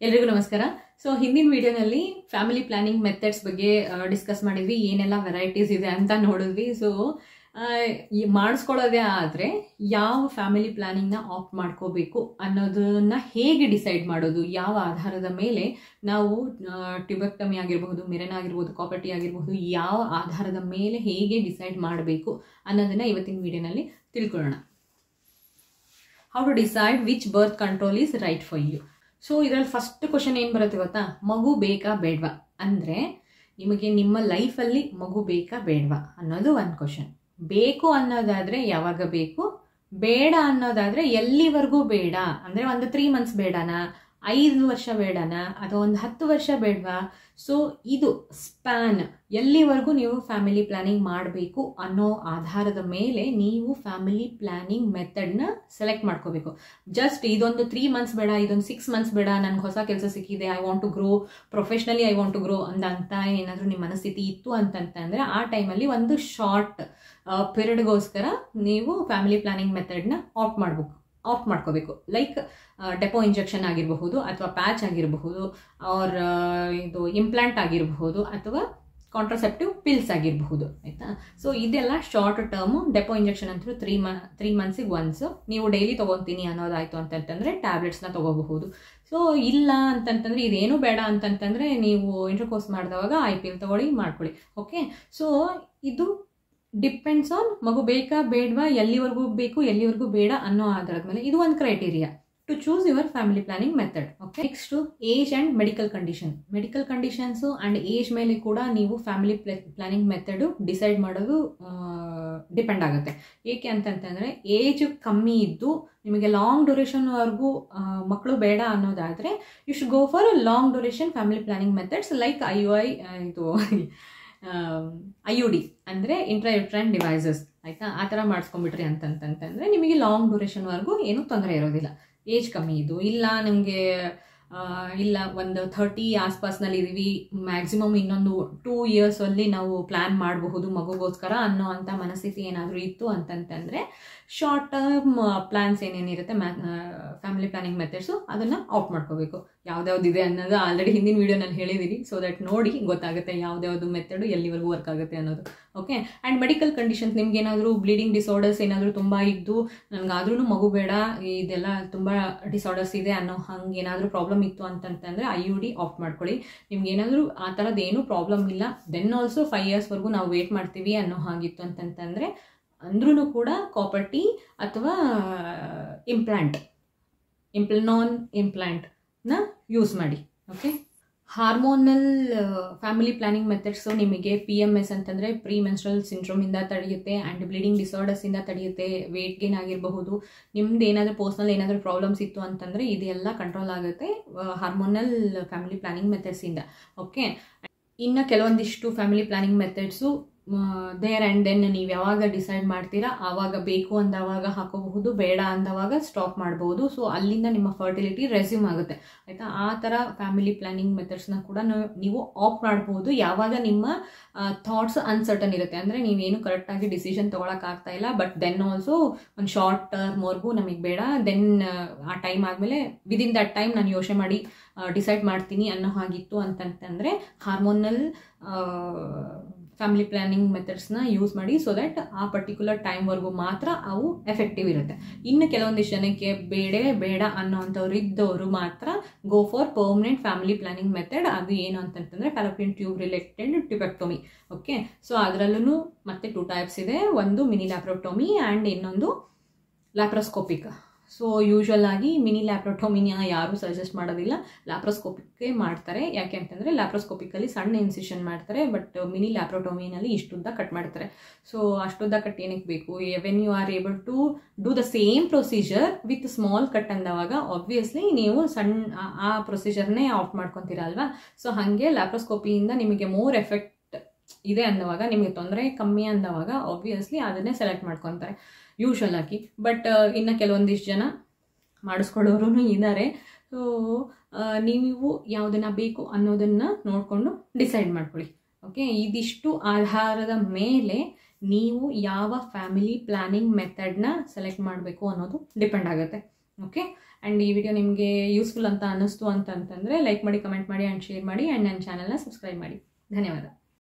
ಎಲ್ರಿಗೂ ನಮಸ್ಕಾರ. ಸೊ ಹಿಂದಿನ ವಿಡಿಯೋನಲ್ಲಿ ಫ್ಯಾಮಿಲಿ ಪ್ಲಾನಿಂಗ್ ಮೆಥಡ್ಸ್ ಬಗ್ಗೆ ಡಿಸ್ಕಸ್ ಮಾಡಿದ್ವಿ, ಏನೆಲ್ಲ ವೆರೈಟೀಸ್ ಇದೆ ಅಂತ ನೋಡಿದ್ವಿ. ಸೊ ಮಾಡಿಸ್ಕೊಳ್ಳೋದೇ ಆದರೆ ಯಾವ ಫ್ಯಾಮಿಲಿ ಪ್ಲಾನಿಂಗ್ನ ಆಪ್ಟ್ ಮಾಡ್ಕೋಬೇಕು ಅನ್ನೋದನ್ನ ಹೇಗೆ ಡಿಸೈಡ್ ಮಾಡೋದು, ಯಾವ ಆಧಾರದ ಮೇಲೆ ನಾವು ಟ್ಯೂಬೆಕ್ಟಮಿ ಆಗಿರಬಹುದು, ಮಿರೆನ್ ಆಗಿರ್ಬೋದು, ಕಾಪರ್ಟಿ ಆಗಿರಬಹುದು, ಯಾವ ಆಧಾರದ ಮೇಲೆ ಹೇಗೆ ಡಿಸೈಡ್ ಮಾಡಬೇಕು ಅನ್ನೋದನ್ನ ಇವತ್ತಿನ ವಿಡಿಯೋನಲ್ಲಿ ತಿಳ್ಕೊಳ್ಳೋಣ. How to decide which birth control is right for you. So ಇದರಲ್ಲಿ ಫಸ್ಟ್ ಕ್ವಶನ್ ಏನು ಬರುತ್ತೆ ಗೊತ್ತಾ, ಮಗು ಬೇಕಾ ಬೇಡವಾ ಅಂದರೆ ನಿಮಗೆ ನಿಮ್ಮ ಲೈಫಲ್ಲಿ ಮಗು ಬೇಕಾ ಬೇಡವಾ ಅನ್ನೋದು ಒಂದು ಕ್ವಶನ್. ಬೇಕು ಅನ್ನೋದಾದರೆ ಯಾವಾಗ ಬೇಕು, ಬೇಡ ಅನ್ನೋದಾದರೆ ಎಲ್ಲಿವರೆಗೂ ಬೇಡ ಅಂದರೆ ಒಂದು 3 months ಬೇಡನಾ, 5 ವರ್ಷ ಬೇಡನಾ, ಅಥವಾ ಒಂದು 10 ವರ್ಷ ಬೇಡವಾ. ಸೊ ಇದು ಸ್ಪ್ಯಾನ್ ಎಲ್ಲಿವರೆಗೂ ನೀವು ಫ್ಯಾಮಿಲಿ ಪ್ಲಾನಿಂಗ್ ಮಾಡಬೇಕು ಅನ್ನೋ ಆಧಾರದ ಮೇಲೆ ನೀವು ಫ್ಯಾಮಿಲಿ ಪ್ಲಾನಿಂಗ್ ಮೆಥಡ್ನ ಸೆಲೆಕ್ಟ್ ಮಾಡ್ಕೋಬೇಕು. ಜಸ್ಟ್ ಇದೊಂದು 3 months ಬೇಡ, ಇದೊಂದು 6 months ಬೇಡ, ನನಗೆ ಹೊಸ ಕೆಲಸ ಸಿಕ್ಕಿದೆ, I want to grow professionally, I want to grow ಅಂತ ಏನಾದರೂ ನಿಮ್ಮ ಮನಸ್ಥಿತಿ ಇತ್ತು ಅಂತಂತಂದರೆ ಆ ಟೈಮಲ್ಲಿ ಒಂದು ಶಾರ್ಟ್ ಪೀರಿಯಡ್ಗೋಸ್ಕರ ನೀವು ಫ್ಯಾಮಿಲಿ ಪ್ಲಾನಿಂಗ್ ಮೆಥಡ್ನ ಆಫ್ ಮಾಡ್ಕೋಬೇಕು. ಲೈಕ್ ಡೆಪೋ ಇಂಜೆಕ್ಷನ್ ಆಗಿರಬಹುದು, ಅಥವಾ ಪ್ಯಾಚ್ ಆಗಿರಬಹುದು, ಆರ್ ಇದು ಇಂಪ್ಲಾಂಟ್ ಆಗಿರಬಹುದು, ಅಥವಾ ಕಾಂಟ್ರಾಸೆಪ್ಟಿವ್ ಪಿಲ್ಸ್ ಆಗಿರಬಹುದು. ಆಯಿತಾ. ಸೊ ಇದೆಲ್ಲ ಶಾರ್ಟ್ ಟರ್ಮು. ಡೆಪೋ ಇಂಜೆಕ್ಷನ್ ಅಂತೂ 3 months ಒನ್ಸ್ ನೀವು ಡೈಲಿ ತೊಗೊತೀನಿ ಅನ್ನೋದಾಯಿತು ಅಂತಂತಂದರೆ ಟ್ಯಾಬ್ಲೆಟ್ಸ್ನ ತೊಗೋಬಹುದು. ಸೊ ಇಲ್ಲ ಅಂತಂತಂದರೆ ಇದೇನು ಬೇಡ ಅಂತಂತಂದರೆ ನೀವು ಇಂಟರ್ಕೋರ್ಸ್ ಮಾಡಿದವಾಗ IPL ತೊಗೊಳ್ಳಿ, ಮಾಡ್ಕೊಳ್ಳಿ. ಓಕೆ. ಸೊ ಇದು ಡಿಪೆಂಡ್ಸ್ ಆನ್ ಮಗು ಬೇಕಾ ಬೇಡವಾ, ಎಲ್ಲಿವರೆಗೂ ಬೇಕು ಎಲ್ಲಿವರೆಗೂ ಬೇಡ ಅನ್ನೋ ಆಧಾರದ ಮೇಲೆ. ಇದು ಒಂದು criteria to choose your family planning method. Okay. Next age and medical conditions and age ಮೇಲೆ ಕೂಡ ನೀವು ಫ್ಯಾಮಿಲಿ ಪ್ಲಾನಿಂಗ್ ಮೆಥಡು ಡಿಸೈಡ್ ಮಾಡೋದು ಡಿಪೆಂಡ್ ಆಗುತ್ತೆ. ಏಕೆ ಅಂತಂತಂದರೆ ಏಜ್ ಕಮ್ಮಿ ಇದ್ದು ನಿಮಗೆ ಲಾಂಗ್ ಡ್ಯೂರೇಷನ್ವರೆಗೂ ಮಕ್ಕಳು ಬೇಡ ಅನ್ನೋದಾದರೆ you should go for long duration family planning methods like IUD ಅಂದರೆ ಇಂಟ್ರಾಯುಟ್ರೈನ್ ಡಿವೈಸಸ್. ಆಯಿತಾ. ಆ ಥರ ಮಾಡಿಸ್ಕೊಂಡ್ಬಿಟ್ರಿ ಅಂತಂತಂದರೆ ನಿಮಗೆ ಲಾಂಗ್ ಡ್ಯೂರೇಷನ್ವರೆಗೂ ಏನೂ ತೊಂದರೆ ಇರೋದಿಲ್ಲ. ಏಜ್ ಕಮ್ಮಿ ಇದು ಇಲ್ಲ, ನಮಗೆ ಇಲ್ಲ ಒಂದು 30 ಆಸ್ಪಾಸ್ನಲ್ಲಿ ಇದ್ದೀವಿ, ಮ್ಯಾಕ್ಸಿಮಮ್ ಇನ್ನೊಂದು 2 years ನಾವು ಪ್ಲ್ಯಾನ್ ಮಾಡಬಹುದು ಮಗುಗೋಸ್ಕರ ಅನ್ನೋ ಅಂಥ ಮನಸ್ಥಿತಿ ಏನಾದರೂ ಇತ್ತು ಅಂತಂತಂದರೆ ಶಾರ್ಟ್ ಟರ್ಮ್ ಪ್ಲ್ಯಾನ್ಸ್ ಏನೇನಿರುತ್ತೆ ಫ್ಯಾಮಿಲಿ ಪ್ಲಾನಿಂಗ್ ಮೆಥಡ್ಸು ಅದನ್ನು ಆಫ್ ಮಾಡ್ಕೋಬೇಕು. ಯಾವ್ದ್ಯಾವ್ದಿದೆ ಅನ್ನೋದು ಆಲ್ರೆಡಿ ಹಿಂದಿನ ವೀಡಿಯೋನಲ್ಲಿ ಹೇಳಿದ್ದೀನಿ. ಸೊ ದಟ್ ನೋಡಿ ಗೊತ್ತಾಗುತ್ತೆ ಯಾವ್ದ್ಯಾವುದು ಮೆಥಡು ಎಲ್ಲಿವರೆಗೂ ವರ್ಕ್ ಆಗುತ್ತೆ ಅನ್ನೋದು. ಓಕೆ. ಆ್ಯಂಡ್ ಮೆಡಿಕಲ್ ಕಂಡೀಷನ್ಸ್, ನಿಮ್ಗೆ ಏನಾದರೂ ಬ್ಲೀಡಿಂಗ್ ಡಿಸಾರ್ಡರ್ಸ್ ಏನಾದರೂ ತುಂಬ ಇದ್ದು ನನಗಾದ್ರೂ ಮಗು ಬೇಡ, ಇದೆಲ್ಲ ತುಂಬ ಡಿಸಾರ್ಡರ್ಸ್ ಇದೆ ಅನ್ನೋ ಹಂಗೆ ಏನಾದರೂ ಪ್ರಾಬ್ಲಮ್ ಇತ್ತು ಅಂತಂತಂದರೆ IUD ಆಫ್ ಮಾಡ್ಕೊಳ್ಳಿ. ನಿಮ್ಗೆ ಏನಾದರೂ ಆ ಥರದ್ದು ಏನೂ ಪ್ರಾಬ್ಲಮ್ ಇಲ್ಲ, ದೆನ್ ಆಲ್ಸೋ 5 yearsವರೆಗೂ ನಾವು ವೇಟ್ ಮಾಡ್ತೀವಿ ಅನ್ನೋ ಹಾಗಿತ್ತು ಅಂತಂತಂದರೆ ಅಂದ್ರೂ ಕೂಡ ಕಾಪರ್ಟಿ ಅಥವಾ ನಾನ್ ಇಂಪ್ಲಾಂಟ್ನ ಯೂಸ್ ಮಾಡಿ. Okay. Hormonal family planning methods ನಿಮಗೆ PMS ಅಂತಂದರೆ ಪ್ರೀ ಮೆನ್ಸ್ಟ್ರಲ್ ಸಿಂಡ್ರೋಮಿಂದ ತಡೆಯುತ್ತೆ, ಆ್ಯಂಡ್ ಬ್ಲೀಡಿಂಗ್ ಡಿಸಾರ್ಡರ್ಸಿಂದ ತಡೆಯುತ್ತೆ. ವೇಟ್ ಗೇನ್ ಆಗಿರಬಹುದು, ನಿಮ್ದು ಏನಾದರೂ ಪರ್ಸ್ನಲ್ ಏನಾದರೂ ಪ್ರಾಬ್ಲಮ್ಸ್ ಇತ್ತು ಅಂತಂದರೆ ಇದೆಲ್ಲ ಕಂಟ್ರೋಲ್ ಆಗುತ್ತೆ ಹಾರ್ಮೋನಲ್ ಫ್ಯಾಮಿಲಿ ಪ್ಲಾನಿಂಗ್ ಮೆಥಡ್ಸಿಂದ. ಓಕೆ. ಇನ್ನು ಕೆಲವೊಂದಿಷ್ಟು family planning methods there and then ನೀವು ಯಾವಾಗ ಡಿಸೈಡ್ ಮಾಡ್ತೀರಾ ಆವಾಗ ಬೇಕು ಅಂದವಾಗ ಹಾಕೋಬಹುದು, ಬೇಡ ಅಂದವಾಗ ಸ್ಟಾಪ್ ಮಾಡ್ಬೋದು. ಸೊ ಅಲ್ಲಿಂದ ನಿಮ್ಮ ಫರ್ಟಿಲಿಟಿ ರೆಸ್ಯೂಮ್ ಆಗುತ್ತೆ. ಆಯಿತಾ. ಆ ಥರ ಫ್ಯಾಮಿಲಿ ಪ್ಲಾನಿಂಗ್ ಮೆಥಡ್ಸ್ನ ಕೂಡ ನೀವು ಆಫ್ ಮಾಡ್ಬೋದು ಯಾವಾಗ ನಿಮ್ಮ ಥಾಟ್ಸ್ ಅನ್ಸರ್ಟನ್ ಇರುತ್ತೆ, ಅಂದರೆ ನೀವೇನು ಕರೆಕ್ಟಾಗಿ ಡಿಸಿಷನ್ ತೊಗೊಳಕ್ಕಾಗ್ತಾ ಇಲ್ಲ, ಬಟ್ ದೆನ್ ಆಲ್ಸೋ ಒಂದು ಶಾರ್ಟ್ ಟರ್ಮ್ವರೆಗೂ ನಮಗೆ ಬೇಡ, ದೆನ್ ಆ ಟೈಮ್ ಆದಮೇಲೆ ವಿದಿನ್ ದಟ್ ಟೈಮ್ ನಾನು ಯೋಚನೆ ಮಾಡಿ ಡಿಸೈಡ್ ಮಾಡ್ತೀನಿ ಅನ್ನೋ ಹಾಗಿತ್ತು ಅಂತಂತಂದರೆ ಹಾರ್ಮೋನಲ್ ಫ್ಯಾಮಿಲಿ ಪ್ಲಾನಿಂಗ್ ಮೆಥಡ್ಸ್ನ ಯೂಸ್ ಮಾಡಿ. ಸೊ ದಟ್ ಆ ಪರ್ಟಿಕ್ಯುಲರ್ ಟೈಮ್ವರೆಗೂ ಮಾತ್ರ ಅವು ಎಫೆಕ್ಟಿವ್ ಇರುತ್ತೆ. ಇನ್ನು ಕೆಲವೊಂದಿಷ್ಟು ಜನಕ್ಕೆ ಬೇಡ ಅನ್ನೋವಂಥವ್ರು ಇದ್ದವರು ಮಾತ್ರ go for permanent family planning method. ಅದು ಏನು ಅಂತಂತಂದರೆ Fallopian tube related ಟ್ಯೂಬೆಕ್ಟೊಮಿ. Okay. So ಅದರಲ್ಲೂ ಮತ್ತೆ 2 types ಇದೆ, ಒಂದು ಮಿನಿ ಲ್ಯಾಪ್ರೋಟೊಮಿ ಆ್ಯಂಡ್ ಇನ್ನೊಂದು ಲ್ಯಾಪ್ರೋಸ್ಕೋಪಿಕ್. ಸೊ ಯೂಶ್ವಲ್ ಆಗಿ ಮಿನಿ ಲ್ಯಾಪ್ರೋಟೊಮಿನ ಯಾರೂ ಸಜೆಸ್ಟ್ ಮಾಡೋದಿಲ್ಲ, ಲ್ಯಾಪ್ರೋಸ್ಕೋಪಿಕ್ಕೆ ಮಾಡ್ತಾರೆ. ಯಾಕೆ ಅಂತಂದರೆ ಲ್ಯಾಪ್ರೋಸ್ಕೋಪಿಕಲ್ಲಿ ಸಣ್ಣ ಇನ್ಸಿಷನ್ ಮಾಡ್ತಾರೆ, ಬಟ್ ಮಿನಿ ಲ್ಯಾಪ್ರೋಟೊಮಿನಲ್ಲಿ ಇಷ್ಟುದ್ದ ಕಟ್ ಮಾಡ್ತಾರೆ. ಸೊ ಅಷ್ಟುದ್ದ ಕಟ್ ಏನಕ್ಕೆ ಬೇಕು, when you are able to do the same procedure with small cut ಅಂದವಾಗ ಆಬ್ವಿಯಸ್ಲಿ ನೀವು ಆ ಪ್ರೊಸೀಜರ್ನೇ ಆಫ್ ಮಾಡ್ಕೊತೀರ ಅಲ್ವಾ. ಸೊ ಹಾಗೆ ಲ್ಯಾಪ್ರೋಸ್ಕೋಪಿಯಿಂದ ನಿಮಗೆ ಮೋರ್ ಎಫೆಕ್ಟ್ ಇದೆ ಅನ್ನೋವಾಗ, ನಿಮಗೆ ತೊಂದರೆ ಕಮ್ಮಿ ಅಂದವಾಗ ಆಬ್ವಿಯಸ್ಲಿ ಅದನ್ನೇ ಸೆಲೆಕ್ಟ್ ಮಾಡ್ಕೊತಾರೆ ಯೂಶ್ವಲ್ ಆಗಿ. ಬಟ್ ಇನ್ನು ಕೆಲವೊಂದಿಷ್ಟು ಜನ ಮಾಡಿಸ್ಕೊಳ್ಳೋರು ಇದ್ದಾರೆ. ಸೊ ನೀವು ಯಾವುದನ್ನು ಬೇಕು ಅನ್ನೋದನ್ನು ನೋಡಿಕೊಂಡು ಡಿಸೈಡ್ ಮಾಡ್ಕೊಳ್ಳಿ. ಓಕೆ. ಇದಿಷ್ಟು ಆಧಾರದ ಮೇಲೆ ನೀವು ಯಾವ ಫ್ಯಾಮಿಲಿ ಪ್ಲಾನಿಂಗ್ ಮೆಥಡ್ನ ಸೆಲೆಕ್ಟ್ ಮಾಡಬೇಕು ಅನ್ನೋದು ಡಿಪೆಂಡ್ ಆಗುತ್ತೆ. ಓಕೆ. ಆ್ಯಂಡ್ ಈ ವಿಡಿಯೋ ನಿಮಗೆ ಯೂಸ್ಫುಲ್ ಅಂತ ಅನ್ನಿಸ್ತು ಅಂತಂದರೆ ಲೈಕ್ ಮಾಡಿ, ಕಮೆಂಟ್ ಮಾಡಿ ಆ್ಯಂಡ್ ಶೇರ್ ಮಾಡಿ ಆ್ಯಂಡ್ ನನ್ನ ಚಾನಲ್ನ ಸಬ್ಸ್ಕ್ರೈಬ್ ಮಾಡಿ. ಧನ್ಯವಾದ.